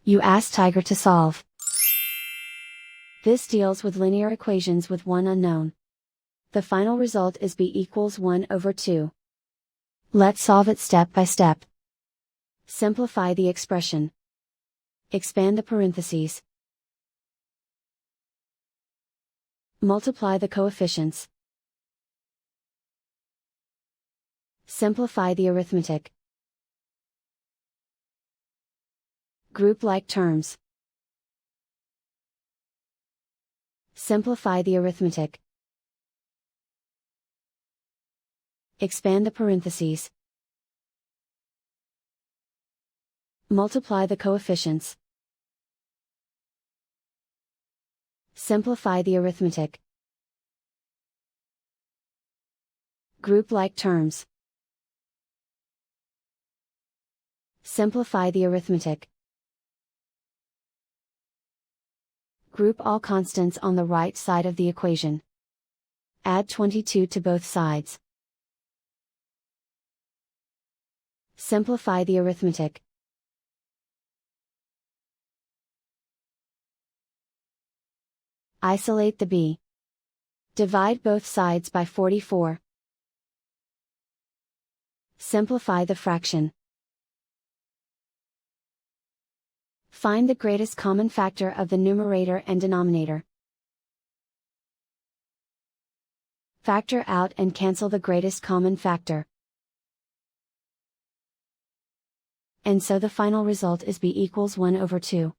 You ask Tiger to solve. This deals with linear equations with one unknown. The final result is b equals 1 over 2. Let's solve it step by step. Simplify the expression. Expand the parentheses. Multiply the coefficients. Simplify the arithmetic. Group like terms. Simplify the arithmetic. Expand the parentheses. Multiply the coefficients. Simplify the arithmetic. Group like terms. Simplify the arithmetic. Group all constants on the right side of the equation. Add 22 to both sides. Simplify the arithmetic. Isolate the b. Divide both sides by 44. Simplify the fraction. Find the greatest common factor of the numerator and denominator. Factor out and cancel the greatest common factor. And so the final result is b equals 1 over 2.